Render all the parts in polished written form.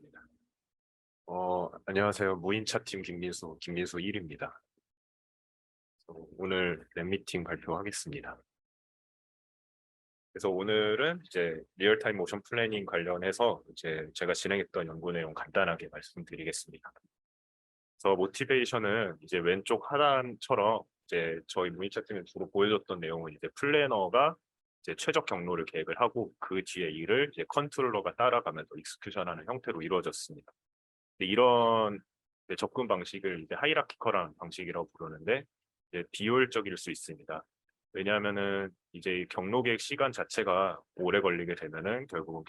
시작하겠습니다. 안녕하세요. 무인차팀 김민수 1입니다. 오늘 랩미팅 발표하겠습니다. 그래서 오늘은 이제 리얼타임 모션 플래닝 관련해서 이제 제가 진행했던 연구 내용 간단하게 말씀드리겠습니다. 그래서 모티베이션은 이제 왼쪽 하단처럼 이제 저희 무인차팀에 주로 보여줬던 내용은 이제 플래너가 이제 최적 경로를 계획을 하고 그 뒤에 일을 이제 컨트롤러가 따라가면서 익스큐션하는 형태로 이루어졌습니다. 이런 접근 방식을 이제 하이라키컬한 방식이라고 부르는데 이제 비효율적일 수 있습니다. 왜냐하면은 이제 경로 계획 시간 자체가 오래 걸리게 되면은 결국은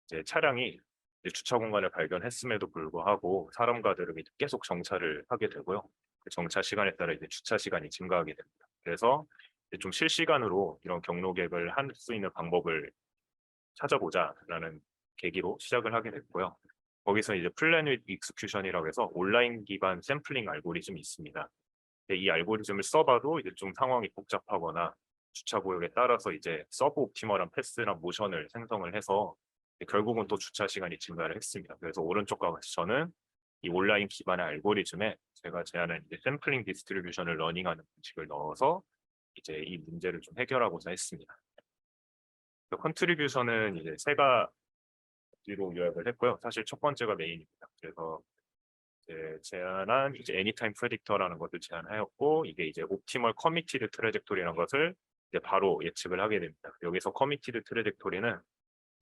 이제 차량이 이제 주차 공간을 발견했음에도 불구하고 사람과들은 이제 계속 정차를 하게 되고요. 그 정차 시간에 따라 이제 주차 시간이 증가하게 됩니다. 그래서 이제 좀 실시간으로 이런 경로 계획을 할 수 있는 방법을 찾아보자라는 계기로 시작을 하게 됐고요. 거기서 이제 플랜 윗 익스큐션이라고 해서 온라인 기반 샘플링 알고리즘이 있습니다. 이 알고리즘을 써봐도 이제 좀 상황이 복잡하거나 주차 구역에 따라서 이제 서브 옵티멀한 패스나 모션을 생성을 해서 결국은 또 주차 시간이 증가를 했습니다. 그래서 오른쪽과 같이 저는 이 온라인 기반의 알고리즘에 제가 제안한 이제 샘플링 디스트리뷰션을 러닝하는 방식을 넣어서 이제 이 문제를 좀 해결하고자 했습니다. 컨트리뷰션은 이제 세 가지로 요약을 했고요. 사실 첫 번째가 메인입니다. 그래서 이제 제안한 이제 애니타임 프레딕터라는 것을 제안하였고 이게 이제 옵티멀 커미티드 트래젝토리라는 것을 이제 바로 예측을 하게 됩니다. 여기서 커미티드 트래젝토리는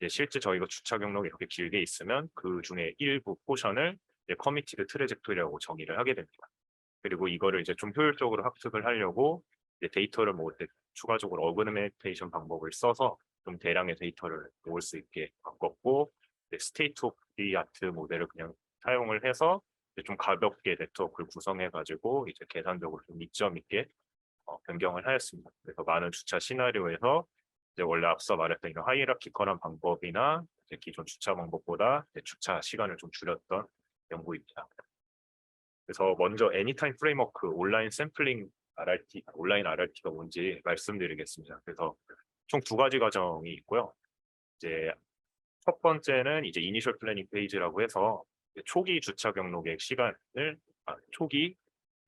이제 실제 저희가 주차 경로가 이렇게 길게 있으면 그 중에 일부 포션을 이제 커미티드 트래젝토리라고 정의를 하게 됩니다. 그리고 이거를 이제 좀 효율적으로 학습을 하려고 이제 데이터를 모을 때 추가적으로 어그멘테이션 방법을 써서 좀 대량의 데이터를 모을 수 있게 바꿨고 스테이트 오브 디 아트 모델을 그냥 사용을 해서 좀 가볍게 네트워크를 구성해 가지고 이제 계산적으로 좀 이점 있게 변경을 하였습니다. 그래서 많은 주차 시나리오에서 이제 원래 앞서 말했던 이런 하이라키컬한 방법이나 이제 기존 주차 방법보다 이제 주차 시간을 좀 줄였던 연구입니다. 그래서 먼저 애니타임 프레임워크 온라인 샘플링 RRT, 온라인 RRT가 뭔지 말씀드리겠습니다. 그래서 총 두 가지 과정이 있고요. 이제 첫 번째는 이제 이니셜 플래닝 페이지라고 해서 초기 주차 경로 계획 시간을 초기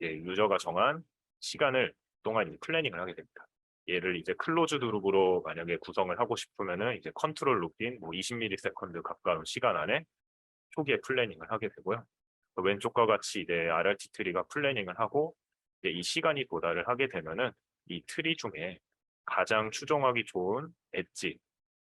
유저가 정한 시간을 동안 이제 플래닝을 하게 됩니다. 얘를 이제 클로즈드 룹으로 만약에 구성을 하고 싶으면은 이제 컨트롤 룹인 뭐 20ms 가까운 시간 안에 초기에 플래닝을 하게 되고요. 왼쪽과 같이 이제 RRT 트리가 플래닝을 하고 이제 이 시간이 도달을 하게 되면은 이 트리 중에 가장 추종하기 좋은 엣지,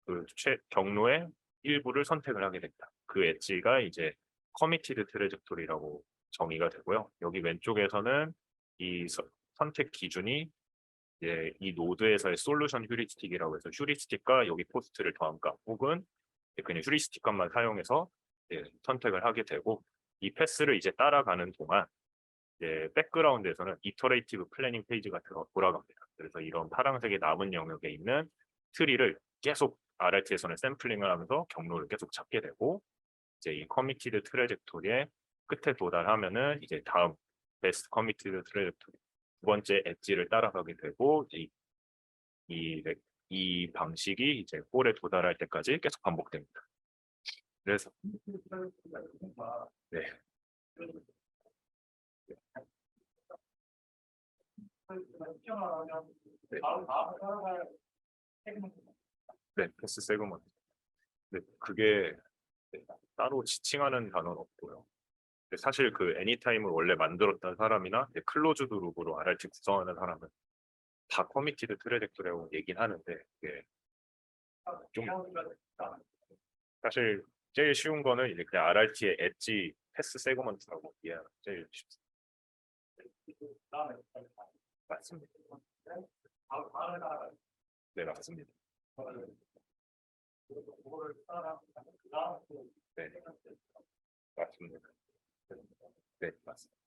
그 경로의 일부를 선택을 하게 됩니다. 그 엣지가 이제 커미티드 트래젝토리라고 정의가 되고요. 여기 왼쪽에서는 이 선택 기준이 이제 이 노드에서의 솔루션 휴리스틱이라고 해서 휴리스틱과 여기 포스트를 더한 값 혹은 그냥 휴리스틱 값만 사용해서 선택을 하게 되고 이 패스를 이제 따라가는 동안 백그라운드에서는 이터레이티브 플래닝 페이지가 돌아갑니다. 그래서 이런 파란색의 남은 영역에 있는 트리를 계속 RRT에서는 샘플링을 하면서 경로를 계속 찾게 되고 이제 이 커미티드 트래젝토리의 끝에 도달하면은 이제 다음 베스트 커미티드 트래젝토리 두 번째 엣지를 따라가게 되고 이 방식이 이제 골에 도달할 때까지 계속 반복됩니다. 그래서 네. 네, 패스 세그먼트. 네, 그게 따로 지칭하는 단어는 없고요. 사실 그 애니타임을 원래 만들었던 사람이나 클로즈드 룹으로 RRT 구성하는 사람은 다 커미티드 트래젝토리라고 얘긴 하는데 이게 좀 사실 제일 쉬운 거는 이제 그냥 RRT의 엣지 패스 세그먼트라고 이해하는 제일 쉽습니다. 맞습니다. 네, 맞습니다. 네, 맞습니다. 네, 맞습니다.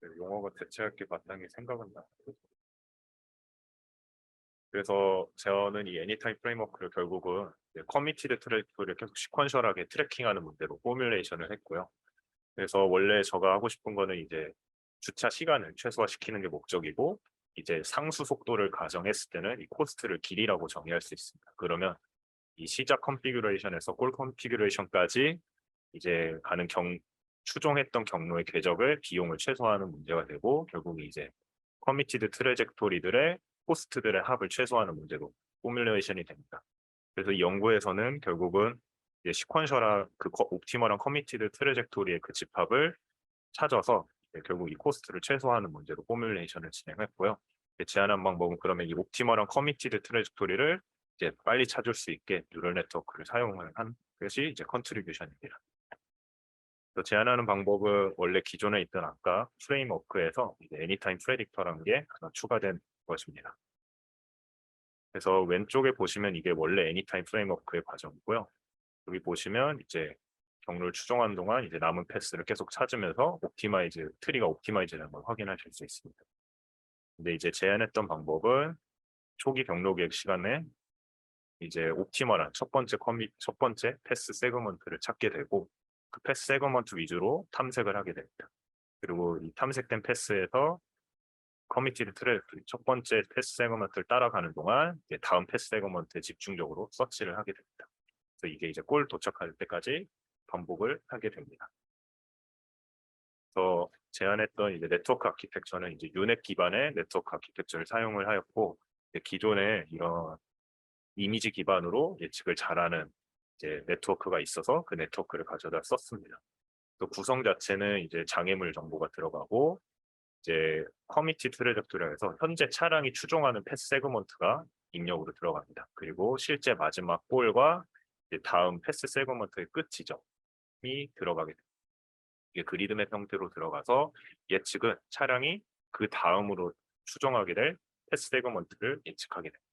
네, 용어가 대체할 게 마땅히 생각은 나. 그래서 저는 이 애니타임 프레임워크를 결국은 커미티드 트래젝토리를 계속 시퀀셜하게 트래킹하는 문제로 포뮬레이션을 했고요. 그래서 원래 제가 하고 싶은 거는 이제 주차 시간을 최소화시키는 게 목적이고 이제 상수 속도를 가정했을 때는 이 코스트를 길이라고 정의할 수 있습니다. 그러면 이 시작 컨피규레이션에서 골 컨피규레이션까지 이제 가는 추종했던 경로의 궤적을 비용을 최소화하는 문제가 되고 결국 이제 커미티드 트래젝토리들의 코스트들의 합을 최소화하는 문제로 포뮬레이션이 됩니다. 그래서 이 연구에서는 결국은 이제 시퀀셜한 옵티멀한 커미티드 트래젝토리의 그 집합을 찾아서 결국 이 코스트를 최소화하는 문제로 포뮬레이션을 진행했고요. 제안한 방법은 그러면 이 옵티멀한 커미티드 트래젝토리를 이제 빨리 찾을 수 있게 뉴럴 네트워크를 사용을 한 것이 이제 컨트리뷰션입니다. 제안하는 방법은 원래 기존에 있던 아까 프레임워크에서 애니타임 프레딕터라는 게 하나 추가된 것입니다. 그래서 왼쪽에 보시면 이게 원래 애니타임 프레임워크의 과정이고요. 여기 보시면 이제 경로를 추정하는 동안 이제 남은 패스를 계속 찾으면서 트리가 옵티마이즈 되는 걸 확인하실 수 있습니다. 근데 이제 제안했던 방법은 초기 경로 계획 시간에 이제 옵티멀한 첫 번째 패스 세그먼트를 찾게 되고 그 패스 세그먼트 위주로 탐색을 하게 됩니다. 그리고 이 탐색된 패스에서 커미티드 트랙 첫 번째 패스 세그먼트를 따라가는 동안 이제 다음 패스 세그먼트에 집중적으로 서치를 하게 됩니다. 그래서 이게 이제 골 도착할 때까지 반복을 하게 됩니다. 그래서 제안했던 이제 네트워크 아키텍처는 이제 유넷 기반의 네트워크 아키텍처를 사용을 하였고 기존에 이런 이미지 기반으로 예측을 잘하는 이제 네트워크가 있어서 그 네트워크를 가져다 썼습니다. 또 구성 자체는 이제 장애물 정보가 들어가고 이제 커미티 트래젝토리에서 현재 차량이 추종하는 패스 세그먼트가 입력으로 들어갑니다. 그리고 실제 마지막 골과 이제 다음 패스 세그먼트의 끝 지점이 들어가게 됩니다. 이게 그리드맵 형태로 들어가서 예측은 차량이 그 다음으로 추종하게 될 패스 세그먼트를 예측하게 됩니다.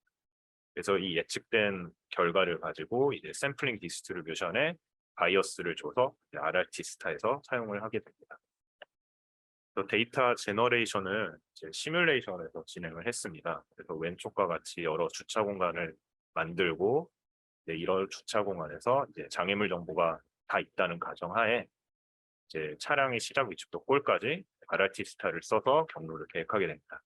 그래서 이 예측된 결과를 가지고 이제 샘플링 디스트리뷰션에 바이어스를 줘서 RRT 스타에서 사용을 하게 됩니다. 또 데이터 제너레이션을 이제 시뮬레이션에서 진행을 했습니다. 그래서 왼쪽과 같이 여러 주차 공간을 만들고 이런 주차 공간에서 이제 장애물 정보가 다 있다는 가정하에 이제 차량의 시작 위치부터 골까지 RRT 스타를 써서 경로를 계획하게 됩니다.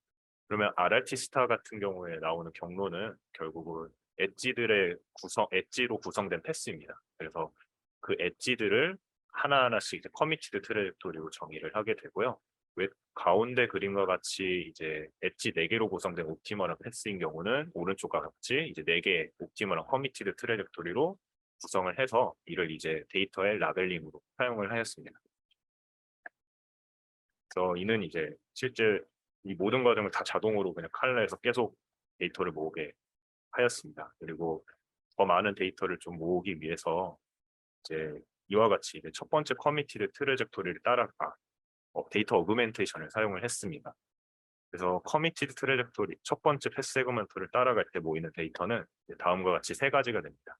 그러면 RRT 스타 같은 경우에 나오는 경로는 결국은 엣지로 구성된 패스입니다. 그래서 그 엣지들을 하나하나씩 이제 커미티드 트래젝토리로 정의를 하게 되고요. 가운데 그림과 같이 이제 엣지 4개로 구성된 옵티멀한 패스인 경우는 오른쪽과 같이 이제 4개의 옵티멀한 커미티드 트래젝토리로 구성을 해서 이를 이제 데이터의 라벨링으로 사용을 하였습니다. 그래서 이는 이제 실제 이 모든 과정을 다 자동으로 그냥 칼라에서 계속 데이터를 모으게 하였습니다. 그리고 더 많은 데이터를 좀 모으기 위해서 이제 이와 같이 이제 첫 번째 커미티드 트래젝토리를 따라가 데이터 어그멘테이션을 사용을 했습니다. 그래서 커미티드 트래젝토리 첫 번째 패스 세그먼트를 따라갈 때 모이는 데이터는 다음과 같이 3가지가 됩니다.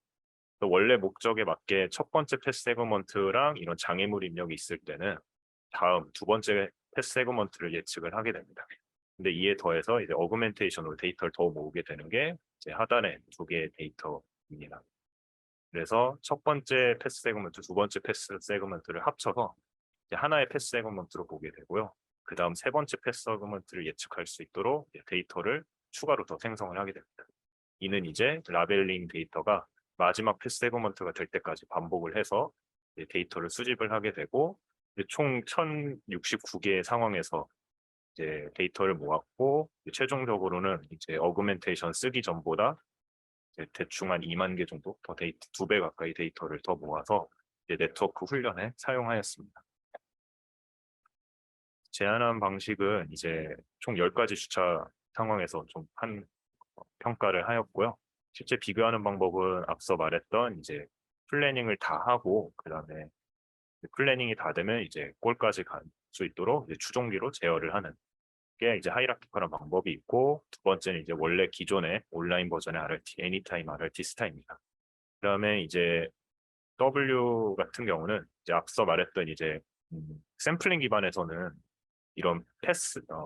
원래 목적에 맞게 첫 번째 패스 세그먼트랑 이런 장애물 입력이 있을 때는 다음 두 번째 패스 세그먼트를 예측을 하게 됩니다. 근데 이에 더해서 이제 어그멘테이션으로 데이터를 더 모으게 되는 게 이제 하단에 2개의 데이터입니다. 그래서 첫 번째 패스 세그먼트, 두 번째 패스 세그먼트를 합쳐서 이제 하나의 패스 세그먼트로 보게 되고요. 그 다음 세 번째 패스 세그먼트를 예측할 수 있도록 추가로 더 생성을 하게 됩니다. 이는 이제 라벨링 데이터가 마지막 패스 세그먼트가 될 때까지 반복을 해서 데이터를 수집을 하게 되고 총 1069개의 상황에서 이제 데이터를 모았고 최종적으로는 이제 어그멘테이션 쓰기 전보다 대충 한 2만 개 정도 더 2배 가까이 데이터를 더 모아서 네트워크 훈련에 사용하였습니다. 제안한 방식은 이제 총 10가지 주차 상황에서 좀 평가를 하였고요. 실제 비교하는 방법은 앞서 말했던 이제 플래닝을 다 하고 그다음에 플래닝이 다 되면 이제 골까지 갈 수 있도록 이제 추종기로 제어를 하는 게 이제 하이라키컬한 방법이 있고 두 번째는 이제 원래 기존의 온라인 버전의 RRT, 애니타임 RRT 스타입니다. 그다음에 이제 W 같은 경우는 이제 앞서 말했던 이제 샘플링 기반에서는 이런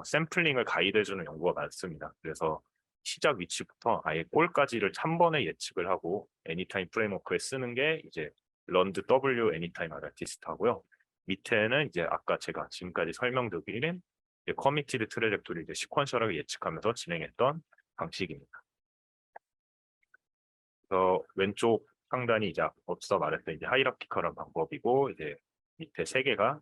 샘플링을 가이드해주는 연구가 많습니다. 그래서 시작 위치부터 아예 골까지를 한 번에 예측을 하고 애니타임 프레임워크에 쓰는 게 이제 런드 W 애니타임 RRT 스타고요. 밑에는 이제 아까 제가 지금까지 설명드린 커미티드 트래젝토리 이제 시퀀셜하게 예측하면서 진행했던 방식입니다. 그래서 왼쪽 상단이 이제 앞서 말했던 이제 하이라키컬한 방법이고 이제 밑에 세 개가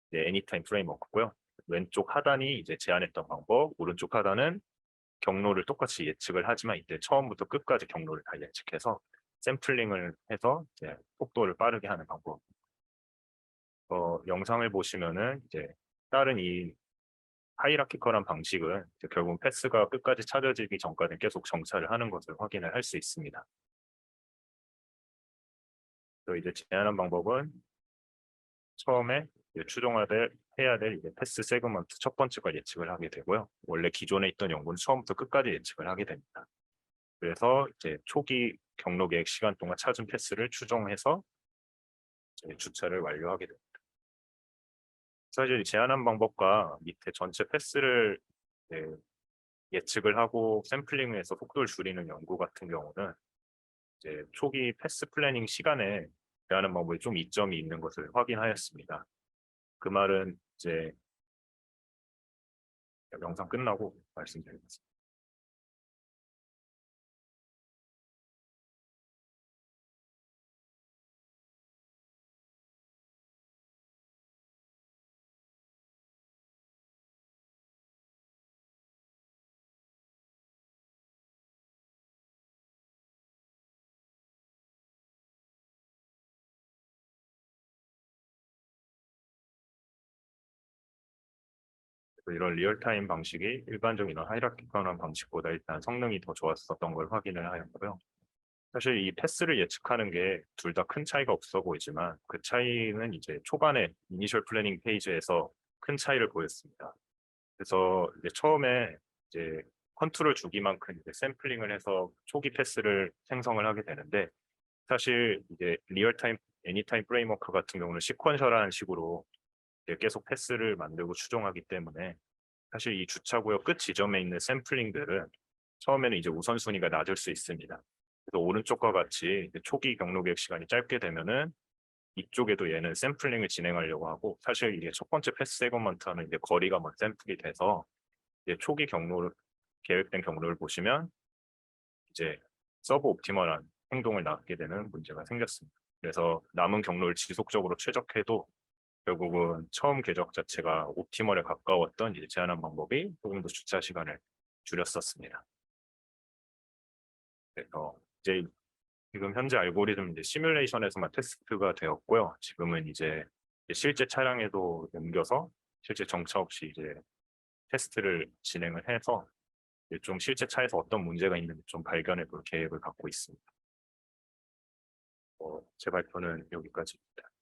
이제 애니타임 프레임워크고요. 왼쪽 하단이 이제 제안했던 방법, 오른쪽 하단은 경로를 똑같이 예측을 하지만 이때 처음부터 끝까지 경로를 다 예측해서 샘플링을 해서 이제 속도를 빠르게 하는 방법. 영상을 보시면은 이제 다른 이 하이라키컬한 방식은 이제 결국 패스가 끝까지 찾아지기 전까지 계속 정찰을 하는 것을 확인을 할 수 있습니다. 또 이제 제안한 방법은 처음에 해야 될 이제 패스 세그먼트 첫 번째 걸 예측을 하게 되고요. 원래 기존에 있던 연구는 처음부터 끝까지 예측을 하게 됩니다. 그래서 이제 초기 경로 계획 시간 동안 찾은 패스를 추정해서 이제 주차를 완료하게 됩니다. 사실 제안한 방법과 밑에 전체 패스를 예측을 하고 샘플링을 해서 속도를 줄이는 연구 같은 경우는 이제 초기 패스 플래닝 시간에 제안한 방법에 좀 이점이 있는 것을 확인하였습니다. 그 말은 이제 영상 끝나고 말씀드리겠습니다. 이런 리얼타임 방식이 일반적인 이런 하이라키컬한 방식보다 일단 성능이 더 좋았었던 걸 확인을 하였고요. 사실 이 패스를 예측하는 게 둘 다 큰 차이가 없어 보이지만 그 차이는 이제 초반에 이니셜 플래닝 페이지에서 큰 차이를 보였습니다. 그래서 이제 처음에 이제 컨트롤 주기만큼 이제 샘플링을 해서 초기 패스를 생성을 하게 되는데 사실 이제 리얼타임 애니타임 프레임워크 같은 경우는 시퀀셜한 식으로 이제 계속 패스를 만들고 추종하기 때문에 사실 이 주차구역 끝 지점에 있는 샘플링들은 처음에는 이제 우선순위가 낮을 수 있습니다. 그래서 오른쪽과 같이 초기 경로 계획 시간이 짧게 되면은 이쪽에도 얘는 샘플링을 진행하려고 하고 사실 이게 첫 번째 패스 세그먼트하는 이제 거리가 먼 샘플이 돼서 이제 초기 경로를 계획된 경로를 보시면 이제 서브 옵티멀한 행동을 낳게 되는 문제가 생겼습니다. 그래서 남은 경로를 지속적으로 최적해도 결국은 처음 궤적 자체가 옵티멀에 가까웠던 이제 제한한 방법이 조금 더 주차 시간을 줄였었습니다. 그래서 이제 지금 현재 알고리즘 이제 시뮬레이션에서만 테스트가 되었고요. 지금은 이제 실제 차량에도 옮겨서 실제 정차 없이 이제 테스트를 진행을 해서 이제 좀 실제 차에서 어떤 문제가 있는지 좀 발견해 볼 계획을 갖고 있습니다. 제 발표는 여기까지입니다.